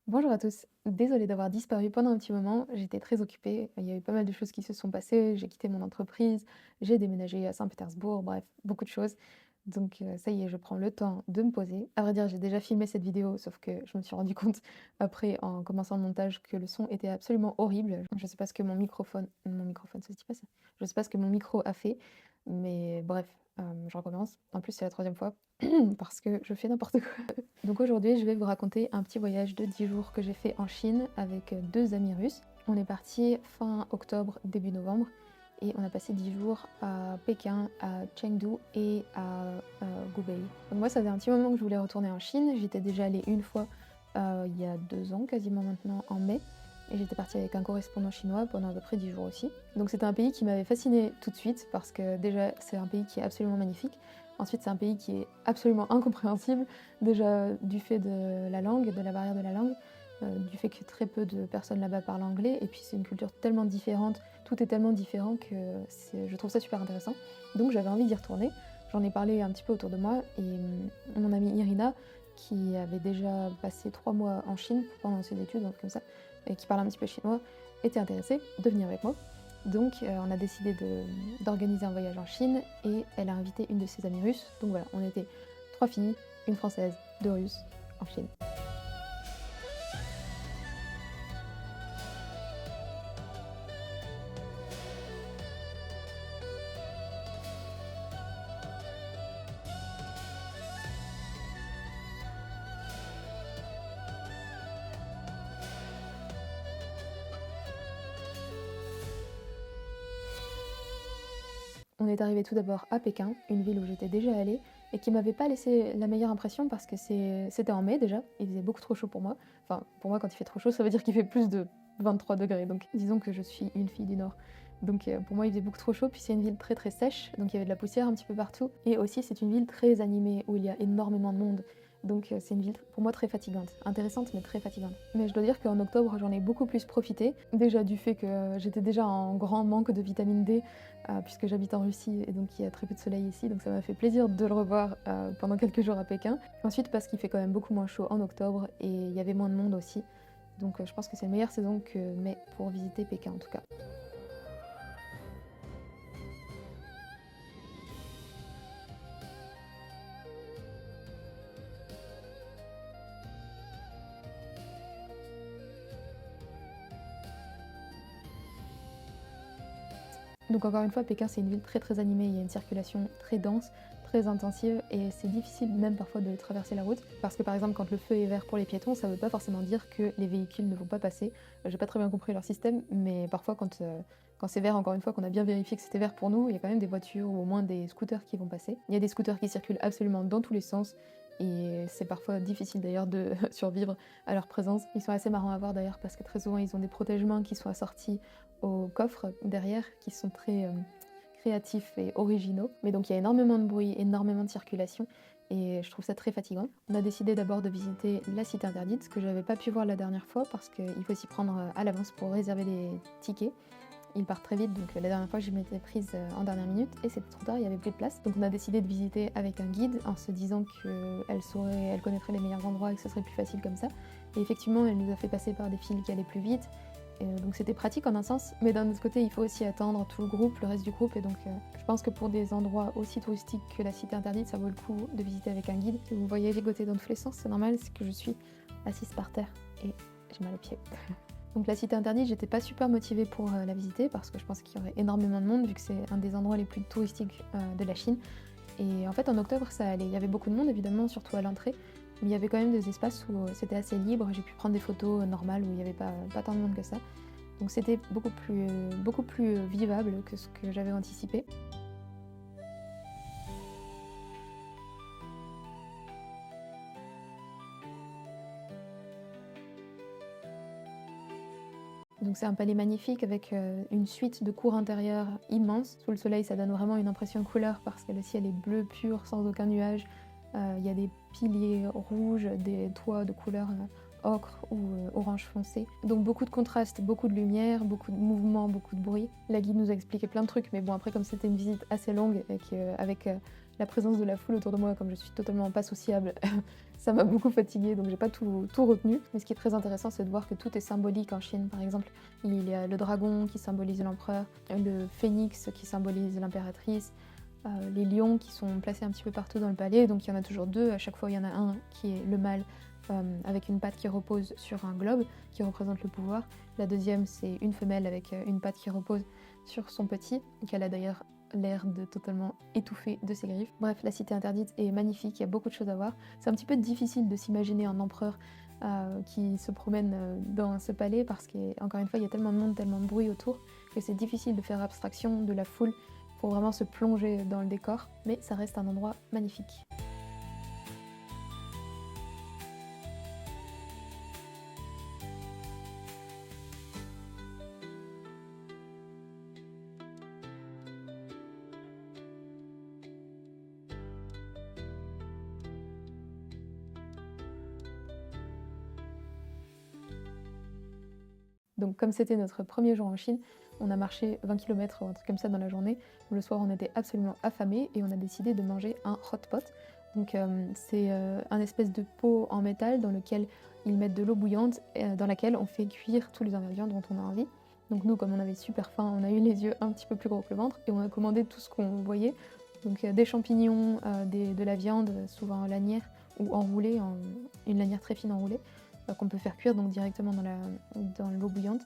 Bonjour à tous, désolée d'avoir disparu pendant un petit moment, j'étais très occupée, il y a eu pas mal de choses qui se sont passées, j'ai quitté mon entreprise, j'ai déménagé à Saint-Pétersbourg, bref, beaucoup de choses. Donc ça y est, je prends le temps de me poser. À vrai dire, j'ai déjà filmé cette vidéo, sauf que je me suis rendu compte après en commençant le montage que le son était absolument horrible. Je sais pas ce que mon microphone, ça se dit pas ça. Je sais pas ce que mon micro a fait, mais bref, je recommence. En plus, c'est la troisième fois parce que je fais n'importe quoi. Donc aujourd'hui, je vais vous raconter un petit voyage de 10 jours que j'ai fait en Chine avec deux amis russes. On est parti fin octobre, début novembre, et on a passé 10 jours à Pékin, à Chengdu et à Hubei. Donc moi, ça faisait un petit moment que je voulais retourner en Chine. J'étais déjà allée une fois il y a 2 ans, quasiment maintenant, en mai. Et j'étais partie avec un correspondant chinois pendant à peu près 10 jours aussi. Donc c'était un pays qui m'avait fascinée tout de suite parce que déjà c'est un pays qui est absolument magnifique. Ensuite c'est un pays qui est absolument incompréhensible, déjà du fait de la langue, de la barrière de la langue, du fait que très peu de personnes là-bas parlent anglais, et puis c'est une culture tellement différente, tout est tellement différent que je trouve ça super intéressant. Donc j'avais envie d'y retourner, j'en ai parlé un petit peu autour de moi, et mon amie Irina, qui avait déjà passé 3 mois en Chine pendant ses études, donc comme ça, et qui parle un petit peu chinois, était intéressée de venir avec moi. Donc on a décidé d'organiser un voyage en Chine et elle a invité une de ses amies russes. Donc voilà, on était 3 filles, une française, 2 russes en Chine. On est arrivé tout d'abord à Pékin, une ville où j'étais déjà allée et qui m'avait pas laissé la meilleure impression parce que c'était en mai déjà, il faisait beaucoup trop chaud pour moi. Enfin, pour moi, quand il fait trop chaud, ça veut dire qu'il fait plus de 23 degrés. Donc disons que je suis une fille du Nord. Donc pour moi, il faisait beaucoup trop chaud. Puis c'est une ville très très sèche, donc il y avait de la poussière un petit peu partout. Et aussi, c'est une ville très animée où il y a énormément de monde. Donc c'est une ville pour moi très fatigante, intéressante mais très fatigante. Mais je dois dire qu'en octobre j'en ai beaucoup plus profité, déjà du fait que j'étais déjà en grand manque de vitamine D puisque j'habite en Russie et donc il y a très peu de soleil ici, donc ça m'a fait plaisir de le revoir pendant quelques jours à Pékin. Ensuite parce qu'il fait quand même beaucoup moins chaud en octobre et il y avait moins de monde aussi, donc je pense que c'est une meilleure saison que mai pour visiter Pékin en tout cas. Donc encore une fois, Pékin c'est une ville très très animée, il y a une circulation très dense, très intensive, et c'est difficile même parfois de traverser la route parce que par exemple quand le feu est vert pour les piétons, ça veut pas forcément dire que les véhicules ne vont pas passer. J'ai pas très bien compris leur système, mais parfois quand c'est vert, encore une fois qu'on a bien vérifié que c'était vert pour nous, il y a quand même des voitures ou au moins des scooters qui vont passer. Il y a des scooters qui circulent absolument dans tous les sens et c'est parfois difficile d'ailleurs de survivre à leur présence. Ils sont assez marrants à voir d'ailleurs parce que très souvent ils ont des protège-mains qui sont assortis aux coffres derrière qui sont très créatifs et originaux. Mais donc il y a énormément de bruit, énormément de circulation et je trouve ça très fatigant. On a décidé d'abord de visiter la cité interdite, ce que j'avais pas pu voir la dernière fois parce qu'il faut s'y prendre à l'avance pour réserver les tickets. Ils partent très vite, donc la dernière fois je m'étais prise en dernière minute et c'était trop tard, il n'y avait plus de place. Donc on a décidé de visiter avec un guide en se disant elle connaîtrait les meilleurs endroits et que ce serait plus facile comme ça. Et effectivement, elle nous a fait passer par des fils qui allaient plus vite. Donc c'était pratique en un sens, mais d'un autre côté, il faut aussi attendre tout le groupe, le reste du groupe. Et donc je pense que pour des endroits aussi touristiques que la cité interdite, ça vaut le coup de visiter avec un guide. Si vous me voyez ligoter dans tous les sens, c'est normal, c'est que je suis assise par terre et j'ai mal aux pieds. Donc la cité interdite, j'étais pas super motivée pour la visiter parce que je pense qu'il y aurait énormément de monde vu que c'est un des endroits les plus touristiques de la Chine. Et en fait en octobre ça allait, il y avait beaucoup de monde évidemment, surtout à l'entrée, mais il y avait quand même des espaces où c'était assez libre, j'ai pu prendre des photos normales où il n'y avait pas tant de monde que ça. Donc c'était beaucoup plus vivable que ce que j'avais anticipé. Donc c'est un palais magnifique avec une suite de cours intérieures immenses. Sous le soleil, ça donne vraiment une impression de couleur parce que le ciel est bleu pur, sans aucun nuage. Il y a des piliers rouges, des toits de couleur ocre ou orange foncé. Donc beaucoup de contrastes, beaucoup de lumière, beaucoup de mouvement, beaucoup de bruit. La guide nous a expliqué plein de trucs, mais bon après comme c'était une visite assez longue et qu'avec la présence de la foule autour de moi, comme je suis totalement pas sociable, ça m'a beaucoup fatiguée, donc j'ai pas tout retenu. Mais ce qui est très intéressant, c'est de voir que tout est symbolique en Chine. Par exemple, il y a le dragon qui symbolise l'empereur, le phénix qui symbolise l'impératrice, les lions qui sont placés un petit peu partout dans le palais, donc il y en a toujours deux, à chaque fois il y en a un qui est le mâle, avec une patte qui repose sur un globe, qui représente le pouvoir. La deuxième, c'est une femelle avec une patte qui repose sur son petit, qu'elle a d'ailleurs l'air de totalement étouffer de ses griffes. Bref, la cité interdite est magnifique, il y a beaucoup de choses à voir. C'est un petit peu difficile de s'imaginer un empereur qui se promène dans ce palais parce qu'encore une fois, il y a tellement de monde, tellement de bruit autour que c'est difficile de faire abstraction de la foule pour vraiment se plonger dans le décor, mais ça reste un endroit magnifique. Donc comme c'était notre premier jour en Chine, on a marché 20 km ou un truc comme ça dans la journée. Le soir, on était absolument affamés et on a décidé de manger un hot pot. Donc c'est un espèce de pot en métal dans lequel ils mettent de l'eau bouillante, dans laquelle on fait cuire tous les ingrédients dont on a envie. Donc nous, comme on avait super faim, on a eu les yeux un petit peu plus gros que le ventre et on a commandé tout ce qu'on voyait. Donc des champignons, de la viande, souvent en lanière ou enroulée, une lanière très fine enroulée, qu'on peut faire cuire donc directement dans l'eau bouillante.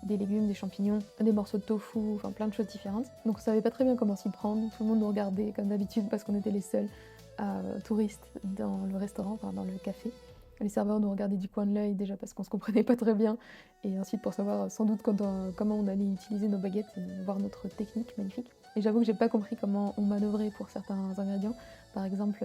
Des légumes, des champignons, des morceaux de tofu, enfin plein de choses différentes. Donc on savait pas très bien comment s'y prendre, tout le monde nous regardait comme d'habitude parce qu'on était les seuls touristes dans le restaurant, enfin dans le café. Les serveurs nous regardaient du coin de l'œil déjà parce qu'on se comprenait pas très bien et ensuite pour savoir sans doute comment on allait utiliser nos baguettes et voir notre technique magnifique. Et j'avoue que j'ai pas compris comment on manœuvrait pour certains ingrédients. Par exemple,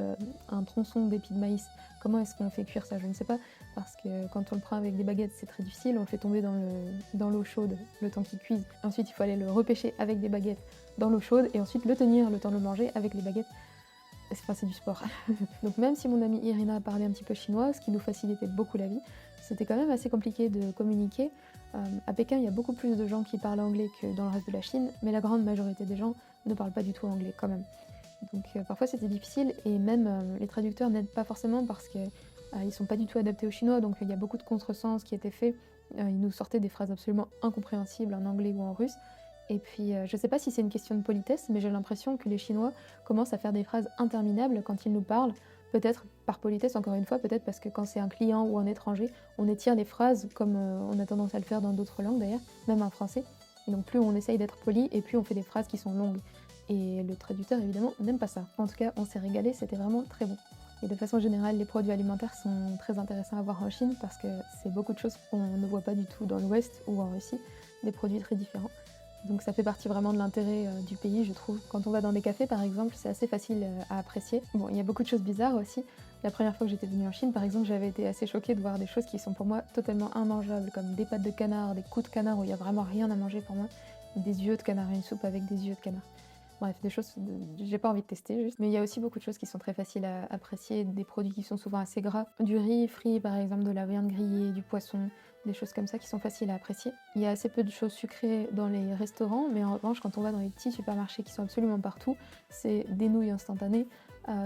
un tronçon d'épis de maïs, comment est-ce qu'on fait cuire ça? Je ne sais pas, parce que quand on le prend avec des baguettes, c'est très difficile, on le fait tomber dans l'eau chaude le temps qu'il cuise. Ensuite, il faut aller le repêcher avec des baguettes dans l'eau chaude et ensuite le tenir le temps de le manger avec les baguettes. C'est du sport. Donc même si mon amie Irina parlait un petit peu chinois, ce qui nous facilitait beaucoup la vie, c'était quand même assez compliqué de communiquer. À Pékin, il y a beaucoup plus de gens qui parlent anglais que dans le reste de la Chine, mais la grande majorité des gens ne parlent pas du tout anglais quand même. Donc parfois c'était difficile et même les traducteurs n'aident pas forcément parce qu'ils ne sont pas du tout adaptés au chinois, donc il y a beaucoup de contresens qui étaient faits. Ils nous sortaient des phrases absolument incompréhensibles en anglais ou en russe. Et puis je sais pas si c'est une question de politesse, mais j'ai l'impression que les Chinois commencent à faire des phrases interminables quand ils nous parlent. Peut-être par politesse, encore une fois, peut-être parce que quand c'est un client ou un étranger, on étire les phrases comme on a tendance à le faire dans d'autres langues d'ailleurs, même en français. Et donc plus on essaye d'être poli et plus on fait des phrases qui sont longues. Et le traducteur, évidemment, n'aime pas ça. En tout cas, on s'est régalé, c'était vraiment très bon. Et de façon générale, les produits alimentaires sont très intéressants à voir en Chine parce que c'est beaucoup de choses qu'on ne voit pas du tout dans l'Ouest ou en Russie, des produits très différents. Donc ça fait partie vraiment de l'intérêt du pays, je trouve. Quand on va dans des cafés, par exemple, c'est assez facile à apprécier. Bon, il y a beaucoup de choses bizarres aussi. La première fois que j'étais venue en Chine, par exemple, j'avais été assez choquée de voir des choses qui sont pour moi totalement immangeables, comme des pattes de canard, des coups de canard où il n'y a vraiment rien à manger pour moi, des yeux de canard, une soupe avec des yeux de canard. Bref, des choses que j'ai pas envie de tester juste. Mais il y a aussi beaucoup de choses qui sont très faciles à apprécier, des produits qui sont souvent assez gras. Du riz frit par exemple, de la viande grillée, du poisson, des choses comme ça qui sont faciles à apprécier. Il y a assez peu de choses sucrées dans les restaurants, mais en revanche quand on va dans les petits supermarchés qui sont absolument partout, c'est des nouilles instantanées,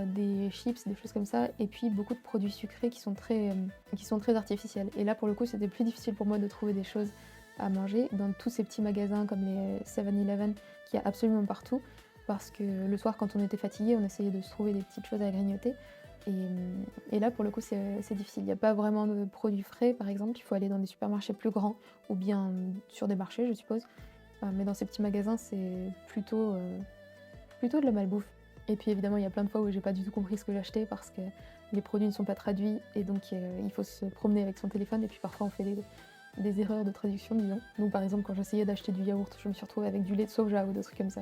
des chips, des choses comme ça, et puis beaucoup de produits sucrés qui sont très artificiels. Et là pour le coup c'était plus difficile pour moi de trouver des choses à manger dans tous ces petits magasins comme les 7-Eleven qu'il y a absolument partout, parce que le soir quand on était fatigué on essayait de se trouver des petites choses à grignoter et là pour le coup c'est difficile, il n'y a pas vraiment de produits frais par exemple, il faut aller dans des supermarchés plus grands ou bien sur des marchés je suppose, mais dans ces petits magasins c'est plutôt de la malbouffe. Et puis évidemment il y a plein de fois où j'ai pas du tout compris ce que j'achetais parce que les produits ne sont pas traduits et donc il faut se promener avec son téléphone et puis parfois on fait des erreurs de traduction, disons. Donc par exemple, quand j'essayais d'acheter du yaourt, je me suis retrouvée avec du lait de soja ou des trucs comme ça.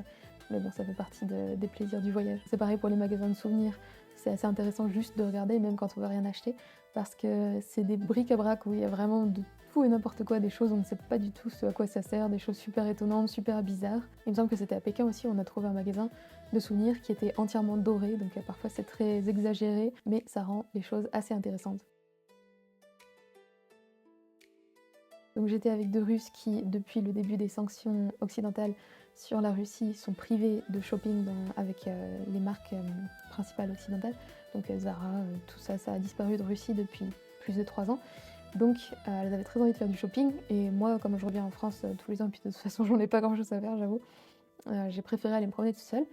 Mais bon, ça fait partie des plaisirs du voyage. C'est pareil pour les magasins de souvenirs. C'est assez intéressant juste de regarder, même quand on veut rien acheter, parce que c'est des bric-à-brac où il y a vraiment de tout et n'importe quoi, des choses, on ne sait pas du tout ce à quoi ça sert, des choses super étonnantes, super bizarres. Il me semble que c'était à Pékin aussi, on a trouvé un magasin de souvenirs qui était entièrement doré, donc parfois c'est très exagéré, mais ça rend les choses assez intéressantes. Donc j'étais avec 2 Russes qui, depuis le début des sanctions occidentales sur la Russie, sont privés de shopping avec les marques principales occidentales. Donc Zara, tout ça, ça a disparu de Russie depuis plus de 3 ans. Donc elles avaient très envie de faire du shopping et moi, comme je reviens en France tous les ans, puis de toute façon j'en ai pas grand-chose à faire, j'avoue, j'ai préféré aller me promener toute seule.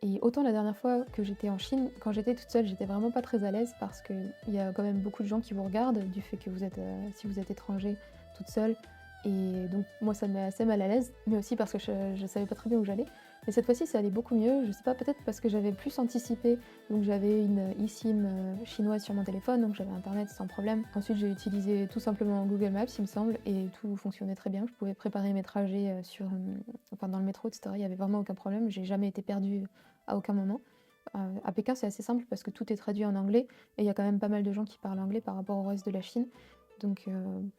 Et autant la dernière fois que j'étais en Chine, quand j'étais toute seule, j'étais vraiment pas très à l'aise parce qu'il y a quand même beaucoup de gens qui vous regardent du fait que vous êtes, si vous êtes étranger, toute seule. Et donc moi ça me met assez mal à l'aise, mais aussi parce que je savais pas très bien où j'allais. Mais cette fois-ci ça allait beaucoup mieux, je sais pas, peut-être parce que j'avais plus anticipé, donc j'avais une eSIM chinoise sur mon téléphone, donc j'avais internet sans problème. Ensuite j'ai utilisé tout simplement Google Maps il me semble, et tout fonctionnait très bien. Je pouvais préparer mes trajets enfin, dans le métro, etc. Il y avait vraiment aucun problème, j'ai jamais été perdue à aucun moment. À Pékin c'est assez simple parce que tout est traduit en anglais, et il y a quand même pas mal de gens qui parlent anglais par rapport au reste de la Chine. Donc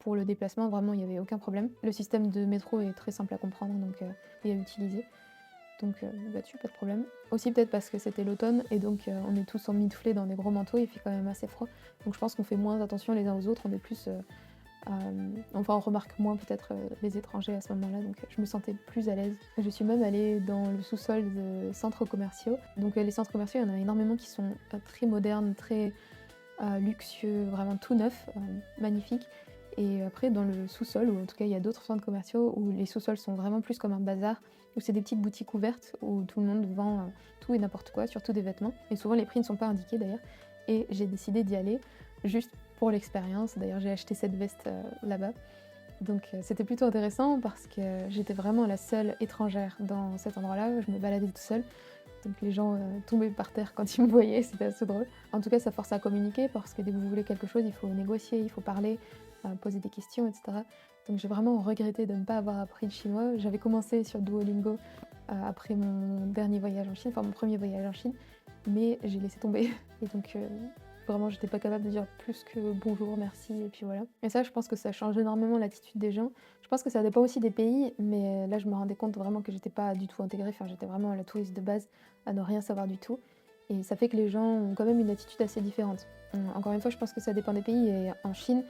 pour le déplacement, vraiment, il n'y avait aucun problème. Le système de métro est très simple à comprendre et à utiliser. Donc là-dessus, pas de problème. Aussi peut-être parce que c'était l'automne et donc on est tous emmitouflés dans des gros manteaux, il fait quand même assez froid. Donc je pense qu'on fait moins attention les uns aux autres, on est plus... enfin on remarque moins peut-être les étrangers à ce moment-là, donc je me sentais plus à l'aise. Je suis même allée dans le sous-sol de centres commerciaux. Donc les centres commerciaux, il y en a énormément qui sont très modernes, très luxueux, vraiment tout neuf, magnifique. Et après, dans le sous-sol, ou en tout cas, il y a d'autres centres commerciaux où les sous-sols sont vraiment plus comme un bazar, où c'est des petites boutiques ouvertes où tout le monde vend tout et n'importe quoi, surtout des vêtements. Et souvent, les prix ne sont pas indiqués d'ailleurs. Et j'ai décidé d'y aller juste pour l'expérience. D'ailleurs, j'ai acheté cette veste là-bas. Donc c'était plutôt intéressant parce que j'étais vraiment la seule étrangère dans cet endroit-là. Je me baladais toute seule. Donc les gens tombaient par terre quand ils me voyaient, c'était assez drôle. En tout cas, ça force à communiquer parce que dès que vous voulez quelque chose, il faut négocier, il faut parler, poser des questions, etc. Donc j'ai vraiment regretté de ne pas avoir appris le chinois. J'avais commencé sur Duolingo après mon dernier voyage en Chine, enfin mon premier voyage en Chine, mais j'ai laissé tomber. Et donc vraiment, j'étais pas capable de dire plus que bonjour, merci, et puis voilà. Et ça, je pense que ça change énormément l'attitude des gens. Je pense que ça dépend aussi des pays, mais là, je me rendais compte vraiment que j'étais pas du tout intégrée. Enfin, j'étais vraiment la touriste de base, à ne rien savoir du tout. Et ça fait que les gens ont quand même une attitude assez différente. Encore une fois, je pense que ça dépend des pays. Et en Chine,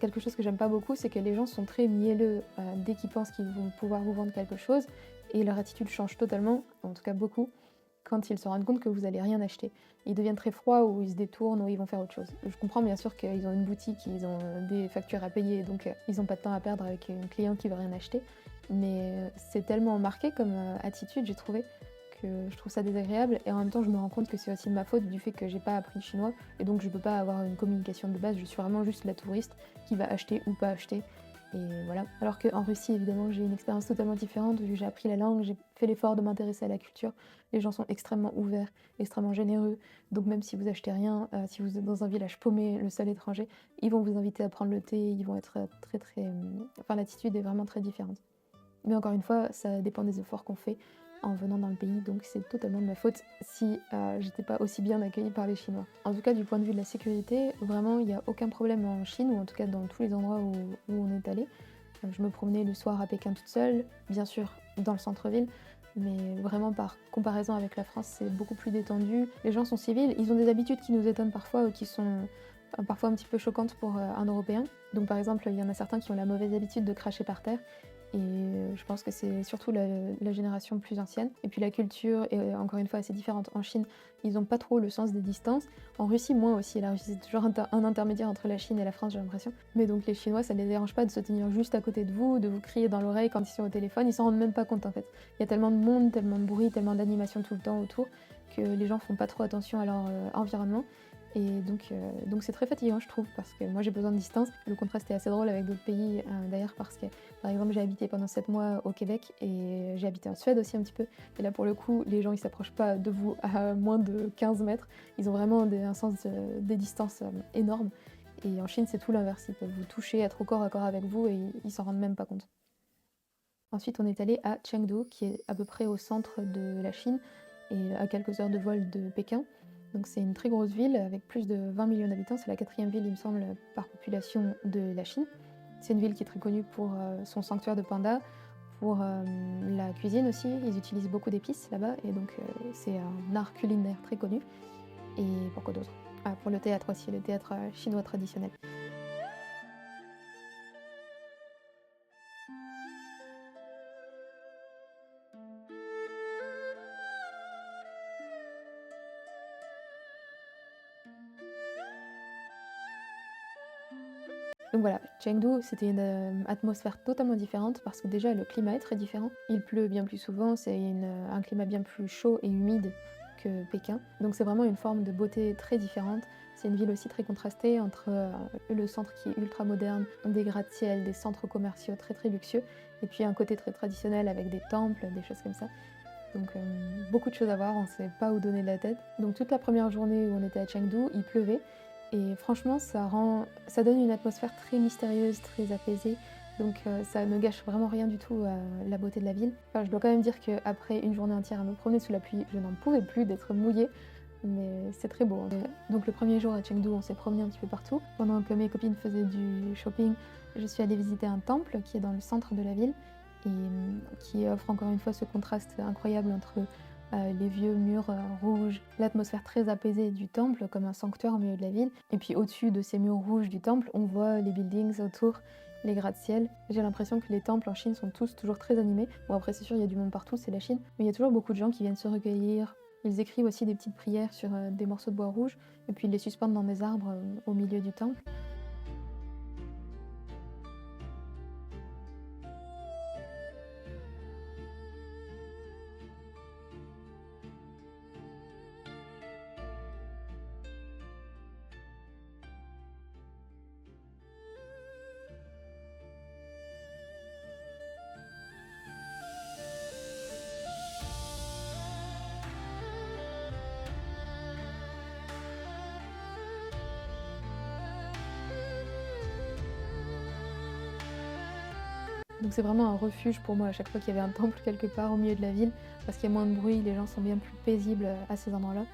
quelque chose que j'aime pas beaucoup, c'est que les gens sont très mielleux dès qu'ils pensent qu'ils vont pouvoir vous vendre quelque chose. Et leur attitude change totalement, en tout cas beaucoup, quand ils se rendent compte que vous n'allez rien acheter. Ils deviennent très froids ou ils se détournent ou ils vont faire autre chose. Je comprends bien sûr qu'ils ont une boutique, ils ont des factures à payer, donc ils n'ont pas de temps à perdre avec un client qui veut rien acheter. Mais c'est tellement marqué comme attitude, j'ai trouvé, que je trouve ça désagréable. Et en même temps, je me rends compte que c'est aussi de ma faute du fait que j'ai pas appris le chinois. Et donc je peux pas avoir une communication de base, je suis vraiment juste la touriste qui va acheter ou pas acheter. Et voilà. Alors qu'en Russie, évidemment, j'ai une expérience totalement différente, vu que j'ai appris la langue, j'ai fait l'effort de m'intéresser à la culture. Les gens sont extrêmement ouverts, extrêmement généreux. Donc même si vous achetez rien, si vous êtes dans un village paumé, le seul étranger, ils vont vous inviter à prendre le thé, ils vont être très très... Enfin, l'attitude est vraiment très différente. Mais encore une fois, ça dépend des efforts qu'on fait en venant dans le pays, donc c'est totalement de ma faute si j'étais pas aussi bien accueillie par les Chinois. En tout cas, du point de vue de la sécurité, vraiment, il n'y a aucun problème en Chine, ou en tout cas dans tous les endroits où on est allé. Je me promenais le soir à Pékin toute seule, bien sûr dans le centre-ville, mais vraiment par comparaison avec la France, c'est beaucoup plus détendu. Les gens sont civils, ils ont des habitudes qui nous étonnent parfois ou qui sont parfois un petit peu choquantes pour un Européen. Donc par exemple, il y en a certains qui ont la mauvaise habitude de cracher par terre. Et je pense que c'est surtout la génération plus ancienne. Et puis la culture est encore une fois assez différente. En Chine, ils n'ont pas trop le sens des distances. En Russie, moins aussi. La Russie, c'est toujours un intermédiaire entre la Chine et la France, j'ai l'impression. Mais donc les Chinois, ça ne les dérange pas de se tenir juste à côté de vous crier dans l'oreille quand ils sont au téléphone. Ils s'en rendent même pas compte en fait. Il y a tellement de monde, tellement de bruit, tellement d'animation tout le temps autour que les gens font pas trop attention à leur environnement. Et donc c'est très fatigant, je trouve, parce que moi j'ai besoin de distance. Le contraste est assez drôle avec d'autres pays, d'ailleurs, parce que par exemple j'ai habité pendant 7 mois au Québec et j'ai habité en Suède aussi un petit peu. Et là pour le coup, les gens ils s'approchent pas de vous à moins de 15 mètres. Ils ont vraiment un sens des distances énorme. Et en Chine c'est tout l'inverse, ils peuvent vous toucher, être au corps à corps avec vous et ils s'en rendent même pas compte. Ensuite on est allé à Chengdu, qui est à peu près au centre de la Chine et à quelques heures de vol de Pékin. Donc c'est une très grosse ville avec plus de 20 millions d'habitants, c'est la 4e ville il me semble par population de la Chine. C'est une ville qui est très connue pour son sanctuaire de pandas, pour la cuisine aussi, ils utilisent beaucoup d'épices là-bas et donc c'est un art culinaire très connu. Et pourquoi d'autre? Ah, pour le théâtre aussi, le théâtre chinois traditionnel. Donc voilà, Chengdu, c'était une atmosphère totalement différente parce que déjà le climat est très différent. Il pleut bien plus souvent, c'est un climat bien plus chaud et humide que Pékin. Donc c'est vraiment une forme de beauté très différente. C'est une ville aussi très contrastée entre le centre qui est ultra moderne, des gratte-ciel, des centres commerciaux très très luxueux, et puis un côté très traditionnel avec des temples, des choses comme ça. Donc beaucoup de choses à voir, on ne sait pas où donner de la tête. Donc toute la première journée où on était à Chengdu, il pleuvait. Et franchement, ça donne une atmosphère très mystérieuse, très apaisée. Donc ça ne gâche vraiment rien du tout à la beauté de la ville. Enfin, je dois quand même dire qu'après une journée entière à me promener sous la pluie, je n'en pouvais plus d'être mouillée. Mais c'est très beau. Donc le premier jour à Chengdu, on s'est promené un petit peu partout. Pendant que mes copines faisaient du shopping, je suis allée visiter un temple qui est dans le centre de la ville et qui offre encore une fois ce contraste incroyable entre les vieux murs rouges, l'atmosphère très apaisée du temple comme un sanctuaire au milieu de la ville. Et puis au-dessus de ces murs rouges du temple, on voit les buildings autour, les gratte-ciel. J'ai l'impression que les temples en Chine sont tous toujours très animés. Bon après c'est sûr, il y a du monde partout, c'est la Chine, mais il y a toujours beaucoup de gens qui viennent se recueillir. Ils écrivent aussi des petites prières sur des morceaux de bois rouge et puis ils les suspendent dans des arbres au milieu du temple. Donc c'est vraiment un refuge pour moi à chaque fois qu'il y avait un temple quelque part au milieu de la ville, parce qu'il y a moins de bruit, les gens sont bien plus paisibles à ces endroits-là.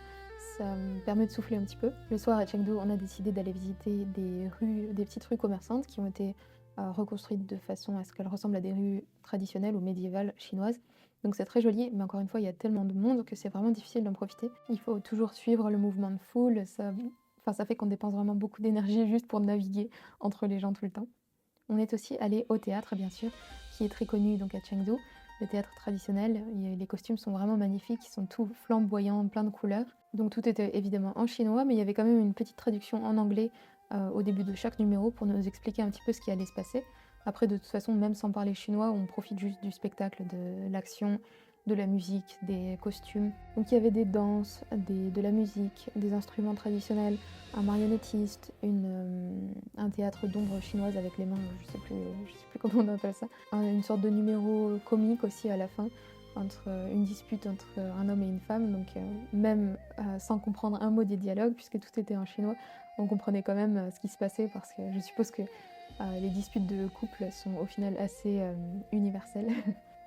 Ça me permet de souffler un petit peu. Le soir à Chengdu, on a décidé d'aller visiter des petites rues commerçantes qui ont été reconstruites de façon à ce qu'elles ressemblent à des rues traditionnelles ou médiévales chinoises. Donc c'est très joli, mais encore une fois, il y a tellement de monde que c'est vraiment difficile d'en profiter. Il faut toujours suivre le mouvement de foule, ça fait qu'on dépense vraiment beaucoup d'énergie juste pour naviguer entre les gens tout le temps. On est aussi allé au théâtre, bien sûr, qui est très connu donc à Chengdu. Le théâtre traditionnel, les costumes sont vraiment magnifiques, ils sont tout flamboyants, plein de couleurs. Donc tout était évidemment en chinois, mais il y avait quand même une petite traduction en anglais au début de chaque numéro pour nous expliquer un petit peu ce qui allait se passer. Après, de toute façon, même sans parler chinois, on profite juste du spectacle, de l'action, de la musique, des costumes. Donc il y avait des danses, de la musique, des instruments traditionnels, un marionnettiste, un théâtre d'ombre chinoise avec les mains, je sais plus comment on appelle ça, une sorte de numéro comique aussi à la fin, entre une dispute entre un homme et une femme, donc même sans comprendre un mot des dialogues, puisque tout était en chinois, on comprenait quand même ce qui se passait, parce que je suppose que les disputes de couple sont au final assez universelles.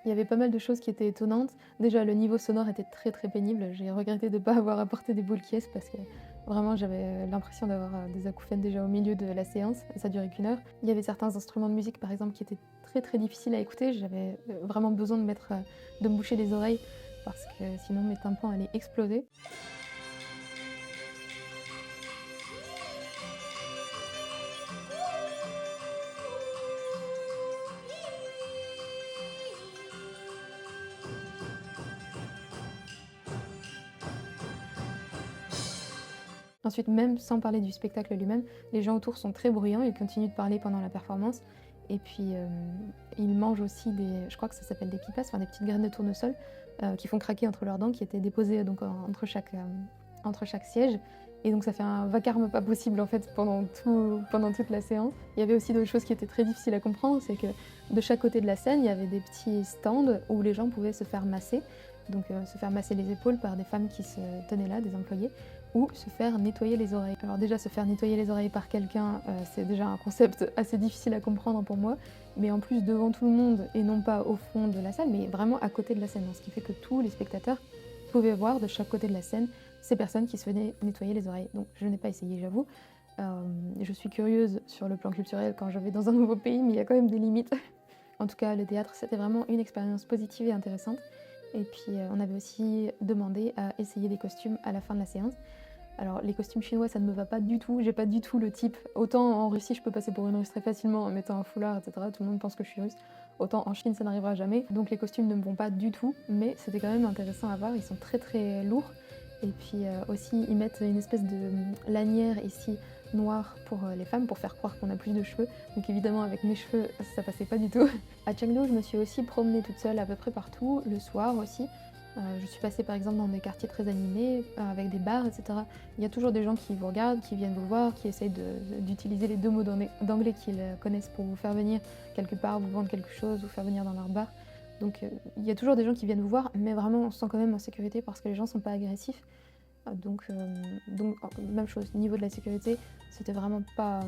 Il y avait pas mal de choses qui étaient étonnantes. Déjà, le niveau sonore était très très pénible. J'ai regretté de ne pas avoir apporté des boules caisses parce que vraiment j'avais l'impression d'avoir des acouphènes déjà au milieu de la séance. Ça durait qu'1 heure. Il y avait certains instruments de musique par exemple qui étaient très très difficiles à écouter. J'avais vraiment besoin de me boucher les oreilles parce que sinon mes tympans allaient exploser. Ensuite, même sans parler du spectacle lui-même, les gens autour sont très bruyants, ils continuent de parler pendant la performance. Et puis, ils mangent aussi je crois que ça s'appelle des pipas, enfin des petites graines de tournesol qui font craquer entre leurs dents, qui étaient déposées donc, entre chaque siège. Et donc ça fait un vacarme pas possible en fait pendant toute la séance. Il y avait aussi d'autres choses qui étaient très difficiles à comprendre, c'est que de chaque côté de la scène, il y avait des petits stands où les gens pouvaient se faire masser. Donc se faire masser les épaules par des femmes qui se tenaient là, des employés, ou se faire nettoyer les oreilles. Alors déjà, se faire nettoyer les oreilles par quelqu'un, c'est déjà un concept assez difficile à comprendre pour moi, mais en plus devant tout le monde, et non pas au fond de la salle, mais vraiment à côté de la scène, ce qui fait que tous les spectateurs pouvaient voir de chaque côté de la scène ces personnes qui se venaient nettoyer les oreilles. Donc je n'ai pas essayé, j'avoue. Je suis curieuse sur le plan culturel quand je vais dans un nouveau pays, mais il y a quand même des limites. En tout cas, le théâtre, c'était vraiment une expérience positive et intéressante. Et puis on avait aussi demandé à essayer des costumes à la fin de la séance. Alors les costumes chinois, ça ne me va pas du tout, j'ai pas du tout le type. Autant en Russie, je peux passer pour une russe très facilement en mettant un foulard, etc. Tout le monde pense que je suis russe. Autant en Chine, ça n'arrivera jamais. Donc les costumes ne me vont pas du tout, mais c'était quand même intéressant à voir. Ils sont très très lourds. Et puis aussi, ils mettent une espèce de lanière ici noire pour les femmes, pour faire croire qu'on a plus de cheveux. Donc évidemment avec mes cheveux, ça passait pas du tout. À Chengdu, je me suis aussi promenée toute seule à peu près partout, le soir aussi. Je suis passée par exemple dans des quartiers très animés, avec des bars, etc. Il y a toujours des gens qui vous regardent, qui viennent vous voir, qui essayent d'utiliser les 2 mots d'anglais qu'ils connaissent pour vous faire venir quelque part, vous vendre quelque chose, vous faire venir dans leur bar. Donc il y a toujours des gens qui viennent vous voir, mais vraiment on se sent quand même en sécurité parce que les gens sont pas agressifs. Donc même chose, niveau de la sécurité, c'était vraiment pas,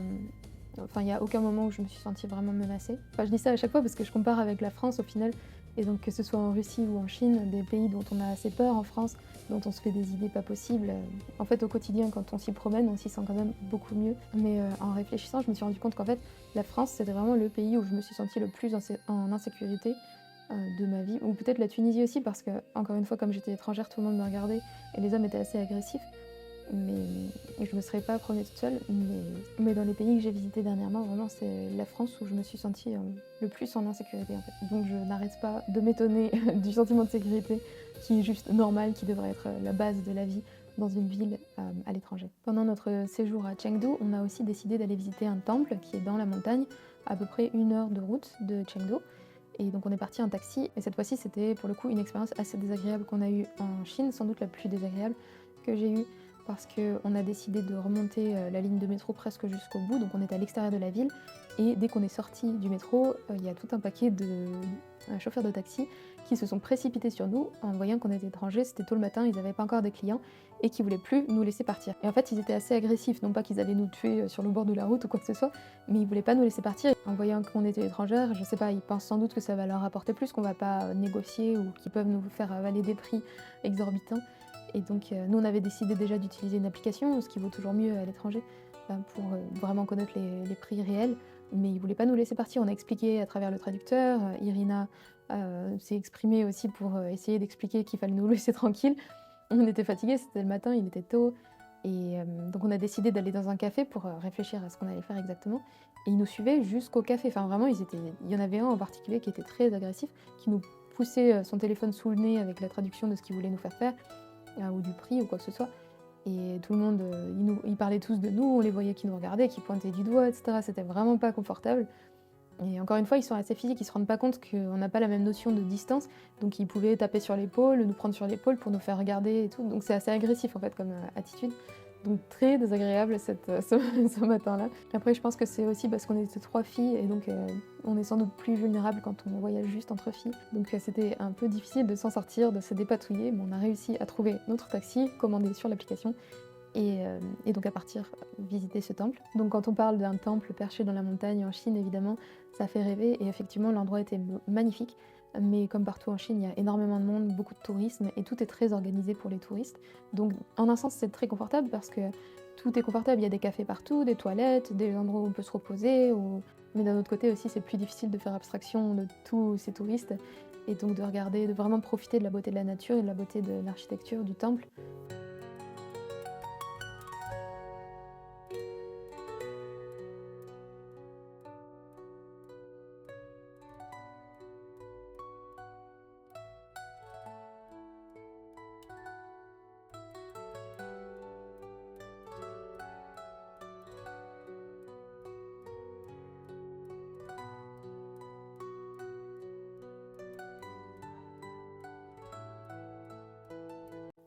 enfin il y a aucun moment où je me suis sentie vraiment menacée. Enfin je dis ça à chaque fois parce que je compare avec la France au final, et donc que ce soit en Russie ou en Chine, des pays dont on a assez peur en France, dont on se fait des idées pas possibles. En fait au quotidien quand on s'y promène, on s'y sent quand même beaucoup mieux. Mais en réfléchissant, je me suis rendu compte qu'en fait la France c'était vraiment le pays où je me suis sentie le plus en insécurité de ma vie, ou peut-être la Tunisie aussi parce que, encore une fois, comme j'étais étrangère, tout le monde me regardait et les hommes étaient assez agressifs. Mais et je me serais pas promenée toute seule, mais dans les pays que j'ai visités dernièrement, vraiment c'est la France où je me suis sentie le plus en insécurité en fait. Donc je n'arrête pas de m'étonner du sentiment de sécurité qui est juste normal, qui devrait être la base de la vie dans une ville à l'étranger. Pendant notre séjour à Chengdu, on a aussi décidé d'aller visiter un temple qui est dans la montagne, à peu près 1 heure de route de Chengdu. Et donc on est parti en taxi, et cette fois-ci c'était pour le coup une expérience assez désagréable qu'on a eue en Chine, sans doute la plus désagréable que j'ai eue, parce qu'on a décidé de remonter la ligne de métro presque jusqu'au bout, donc on était à l'extérieur de la ville, et dès qu'on est sorti du métro, il y a tout un paquet de chauffeurs de taxi qui se sont précipités sur nous en voyant qu'on était étrangers, c'était tôt le matin, ils n'avaient pas encore des clients, et qui voulaient plus nous laisser partir. Et en fait ils étaient assez agressifs, non pas qu'ils allaient nous tuer sur le bord de la route ou quoi que ce soit, mais ils voulaient pas nous laisser partir. En voyant qu'on était étrangères, je sais pas, ils pensent sans doute que ça va leur apporter plus, qu'on va pas négocier ou qu'ils peuvent nous faire avaler des prix exorbitants. Et donc nous on avait décidé déjà d'utiliser une application, ce qui vaut toujours mieux à l'étranger, pour vraiment connaître les prix réels, mais ils voulaient pas nous laisser partir. On a expliqué à travers le traducteur, Irina s'est exprimée aussi pour essayer d'expliquer qu'il fallait nous laisser tranquilles. On était fatigués, c'était le matin, il était tôt, et donc on a décidé d'aller dans un café pour réfléchir à ce qu'on allait faire exactement. Et ils nous suivaient jusqu'au café. Enfin vraiment, il y en avait un en particulier qui était très agressif, qui nous poussait son téléphone sous le nez avec la traduction de ce qu'il voulait nous faire faire, ou du prix ou quoi que ce soit. Et tout le monde, ils parlaient tous de nous, on les voyait qui nous regardaient, qui pointaient du doigt, etc. C'était vraiment pas confortable. Et encore une fois, ils sont assez physiques, ils se rendent pas compte qu'on n'a pas la même notion de distance, donc ils pouvaient taper sur l'épaule, nous prendre sur l'épaule pour nous faire regarder et tout, donc c'est assez agressif en fait comme attitude. Donc très désagréable ce matin-là. Après je pense que c'est aussi parce qu'on était 3 filles et donc on est sans doute plus vulnérable quand on voyage juste entre filles. Donc c'était un peu difficile de s'en sortir, de se dépatouiller, mais on a réussi à trouver notre taxi, commandé sur l'application, et donc à partir visiter ce temple. Donc quand on parle d'un temple perché dans la montagne en Chine, évidemment, ça fait rêver, et effectivement l'endroit était magnifique. Mais comme partout en Chine, il y a énormément de monde, beaucoup de tourisme, et tout est très organisé pour les touristes. Donc en un sens, c'est très confortable parce que tout est confortable. Il y a des cafés partout, des toilettes, des endroits où on peut se reposer. Mais d'un autre côté aussi, c'est plus difficile de faire abstraction de tous ces touristes, et donc de regarder, de vraiment profiter de la beauté de la nature et de la beauté de l'architecture du temple.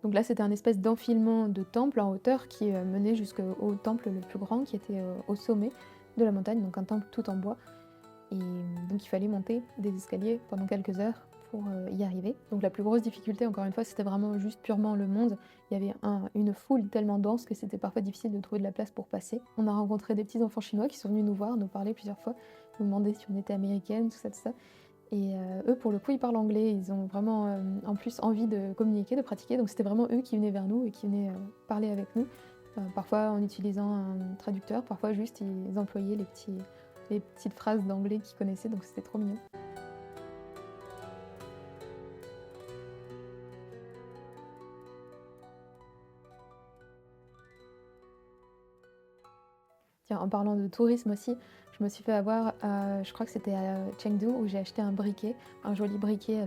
Donc là, c'était un espèce d'enfilement de temple en hauteur qui menait jusqu'au temple le plus grand qui était au sommet de la montagne, donc un temple tout en bois. Et donc il fallait monter des escaliers pendant quelques heures pour y arriver. Donc la plus grosse difficulté, encore une fois, c'était vraiment juste purement le monde. Il y avait une foule tellement dense que c'était parfois difficile de trouver de la place pour passer. On a rencontré des petits enfants chinois qui sont venus nous voir, nous parler plusieurs fois, nous demander si on était américaine, tout ça, tout ça. Et eux, pour le coup, ils parlent anglais. Ils ont vraiment, en plus, envie de communiquer, de pratiquer. Donc c'était vraiment eux qui venaient vers nous et qui venaient parler avec nous. Parfois en utilisant un traducteur, parfois juste ils employaient les petites phrases d'anglais qu'ils connaissaient. Donc c'était trop mignon. Tiens, en parlant de tourisme aussi, Je me suis fait avoir, je crois que c'était à Chengdu où j'ai acheté un briquet, un joli briquet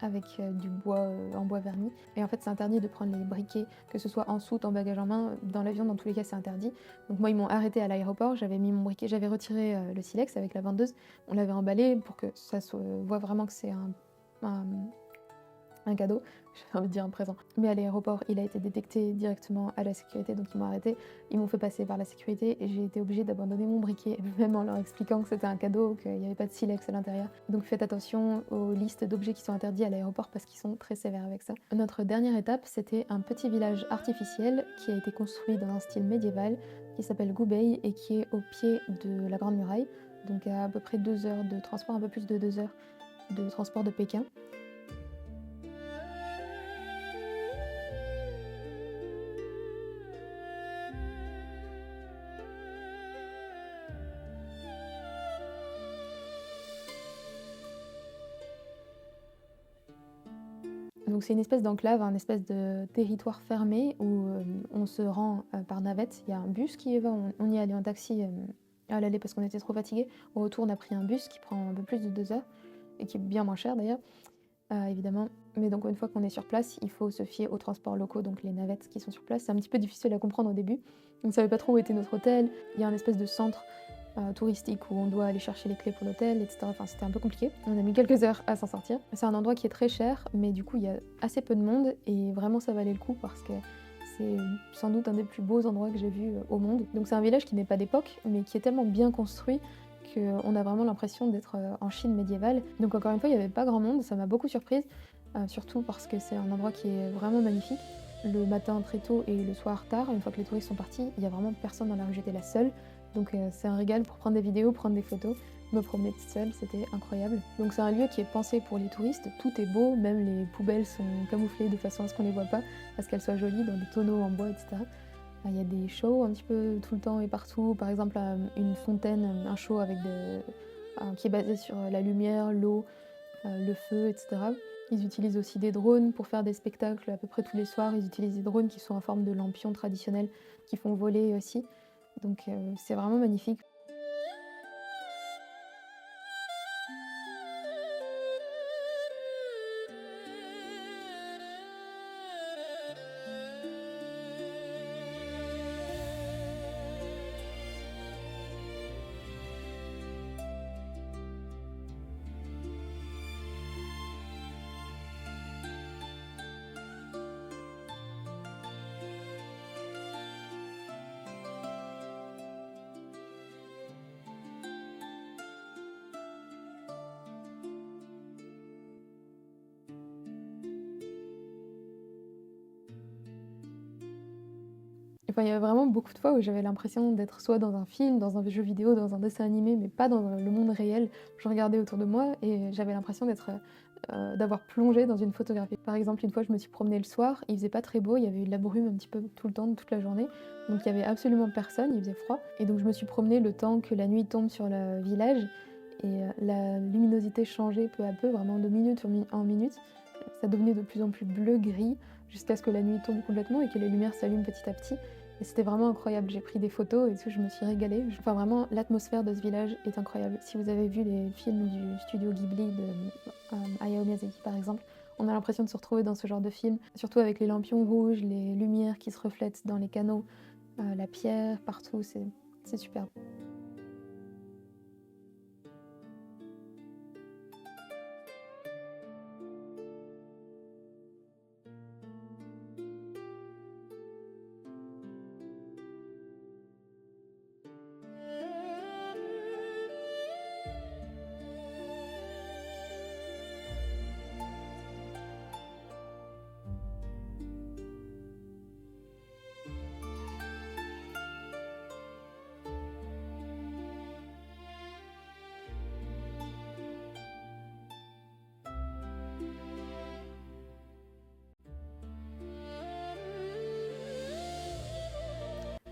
avec du bois, en bois verni et en fait, c'est interdit de prendre les briquets, que ce soit en soute, en bagage en main, dans l'avion, dans tous les cas, c'est interdit. Donc moi, ils m'ont arrêtée à l'aéroport, j'avais mis mon briquet, j'avais retiré, le silex avec la vendeuse, on l'avait emballé pour que ça se voit vraiment que c'est un un cadeau, j'avais envie de dire un présent. Mais à l'aéroport, il a été détecté directement à la sécurité, donc ils m'ont arrêté. Ils m'ont fait passer par la sécurité et j'ai été obligée d'abandonner mon briquet, même en leur expliquant que c'était un cadeau, qu'il n'y avait pas de silex à l'intérieur. Donc faites attention aux listes d'objets qui sont interdits à l'aéroport parce qu'ils sont très sévères avec ça. Notre dernière étape, c'était un petit village artificiel qui a été construit dans un style médiéval, qui s'appelle Gubei et qui est au pied de la Grande Muraille, donc à peu près 2 heures de transport, un peu plus de 2 heures de transport de Pékin. Donc c'est une espèce d'enclave, un espèce de territoire fermé où on se rend par navette. Il y a un bus qui y va, on y allait en taxi à l'aller parce qu'on était trop fatigués. Au retour, on a pris un bus qui prend un peu plus de 2 heures et qui est bien moins cher d'ailleurs, évidemment. Mais donc une fois qu'on est sur place, il faut se fier aux transports locaux, donc les navettes qui sont sur place. C'est un petit peu difficile à comprendre au début. On ne savait pas trop où était notre hôtel. Il y a un espèce de centre touristique où on doit aller chercher les clés pour l'hôtel, etc. Enfin, c'était un peu compliqué. On a mis quelques heures à s'en sortir. C'est un endroit qui est très cher, mais du coup, il y a assez peu de monde et vraiment, ça valait le coup parce que c'est sans doute un des plus beaux endroits que j'ai vus au monde. Donc, c'est un village qui n'est pas d'époque, mais qui est tellement bien construit qu'on a vraiment l'impression d'être en Chine médiévale. Donc, encore une fois, il n'y avait pas grand monde, ça m'a beaucoup surprise, surtout parce que c'est un endroit qui est vraiment magnifique. Le matin très tôt et le soir tard, une fois que les touristes sont partis, il n'y a vraiment personne dans la rue, j'étais la seule. Donc c'est un régal pour prendre des vidéos, prendre des photos, me promener toute seule, c'était incroyable. Donc c'est un lieu qui est pensé pour les touristes, tout est beau, même les poubelles sont camouflées de façon à ce qu'on les voit pas, à ce qu'elles soient jolies dans des tonneaux en bois, etc. Il y a des shows un petit peu tout le temps et partout, par exemple une fontaine, un show qui est basé sur la lumière, l'eau, le feu, etc. Ils utilisent aussi des drones pour faire des spectacles à peu près tous les soirs, ils utilisent des drones qui sont en forme de lampions traditionnels, qui font voler aussi. Donc c'est vraiment magnifique. Enfin, il y a vraiment beaucoup de fois où j'avais l'impression d'être soit dans un film, dans un jeu vidéo, dans un dessin animé, mais pas dans le monde réel. Je regardais autour de moi et j'avais l'impression d'avoir plongé dans une photographie. Par exemple, une fois, je me suis promenée le soir, il faisait pas très beau, il y avait eu de la brume un petit peu tout le temps, toute la journée, donc il y avait absolument personne, il faisait froid. Et donc je me suis promenée le temps que la nuit tombe sur le village et la luminosité changeait peu à peu, vraiment de minute en minute. Ça devenait de plus en plus bleu-gris jusqu'à ce que la nuit tombe complètement et que les lumières s'allument petit à petit. Et c'était vraiment incroyable. J'ai pris des photos et tout, je me suis régalée. Enfin, vraiment, l'atmosphère de ce village est incroyable. Si vous avez vu les films du studio Ghibli de Hayao Miyazaki, par exemple, on a l'impression de se retrouver dans ce genre de film, surtout avec les lampions rouges, les lumières qui se reflètent dans les canaux, la pierre partout, c'est superbe.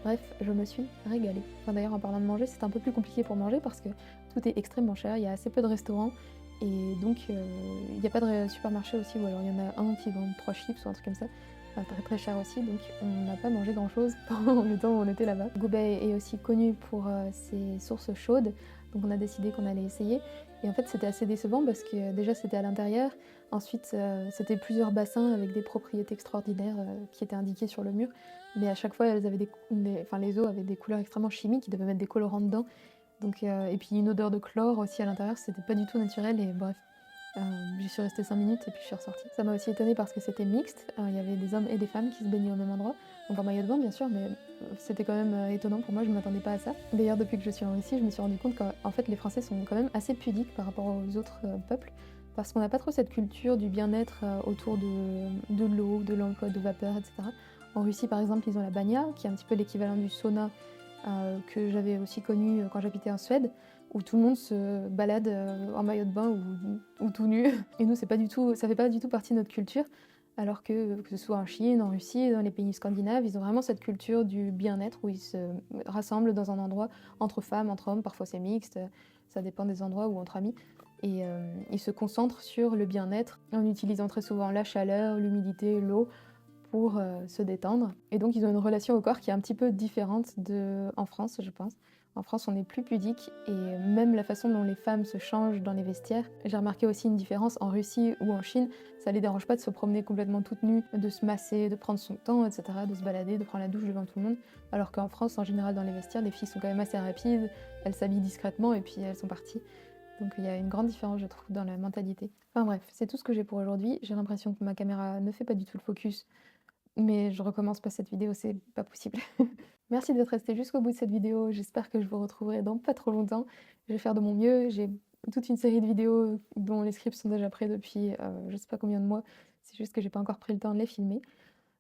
Bref, je me suis régalée. Enfin, d'ailleurs, en parlant de manger, c'est un peu plus compliqué pour manger parce que tout est extrêmement cher, il y a assez peu de restaurants et donc il n'y a pas de supermarché aussi, ou alors il y en a un qui vend 3 chips ou un truc comme ça. très très cher aussi, donc on n'a pas mangé grand chose pendant le temps où on était là-bas. Gubei est aussi connu pour ses sources chaudes, donc on a décidé qu'on allait essayer. Et en fait c'était assez décevant parce que déjà c'était à l'intérieur, ensuite c'était plusieurs bassins avec des propriétés extraordinaires qui étaient indiquées sur le mur, mais à chaque fois elles avaient les eaux avaient des couleurs extrêmement chimiques, ils devaient mettre des colorants dedans, donc, et puis une odeur de chlore aussi à l'intérieur, c'était pas du tout naturel et bref. J'y suis restée 5 minutes et puis je suis ressortie. Ça m'a aussi étonnée parce que c'était mixte, il y avait des hommes et des femmes qui se baignaient au même endroit, donc en maillot de bain bien sûr, mais c'était quand même étonnant pour moi, je ne m'attendais pas à ça. D'ailleurs depuis que je suis en Russie, je me suis rendu compte qu'en fait les Français sont quand même assez pudiques par rapport aux autres peuples, parce qu'on n'a pas trop cette culture du bien-être autour de l'eau, de l'emploi de vapeur, etc. En Russie par exemple, ils ont la banya, qui est un petit peu l'équivalent du sauna que j'avais aussi connu quand j'habitais en Suède, où tout le monde se balade en maillot de bain ou tout nu. Et nous, ça fait pas du tout partie de notre culture, alors que ce soit en Chine, en Russie, dans les pays scandinaves, ils ont vraiment cette culture du bien-être où ils se rassemblent dans un endroit entre femmes, entre hommes, parfois c'est mixte, ça dépend des endroits ou entre amis. Et ils se concentrent sur le bien-être en utilisant très souvent la chaleur, l'humidité, l'eau pour se détendre. Et donc ils ont une relation au corps qui est un petit peu différente en France, je pense. En France, on est plus pudique et même la façon dont les femmes se changent dans les vestiaires. J'ai remarqué aussi une différence en Russie ou en Chine. Ça les dérange pas de se promener complètement toute nue, de se masser, de prendre son temps, etc., de se balader, de prendre la douche devant tout le monde. Alors qu'en France, en général, dans les vestiaires, les filles sont quand même assez rapides, elles s'habillent discrètement et puis elles sont parties. Donc il y a une grande différence, je trouve, dans la mentalité. Enfin bref, c'est tout ce que j'ai pour aujourd'hui. J'ai l'impression que ma caméra ne fait pas du tout le focus, mais je recommence pas cette vidéo, c'est pas possible. Merci d'être resté jusqu'au bout de cette vidéo, j'espère que je vous retrouverai dans pas trop longtemps. Je vais faire de mon mieux, j'ai toute une série de vidéos dont les scripts sont déjà prêts depuis je sais pas combien de mois, c'est juste que j'ai pas encore pris le temps de les filmer.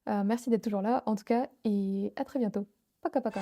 Merci d'être toujours là en tout cas et à très bientôt. Paka paka.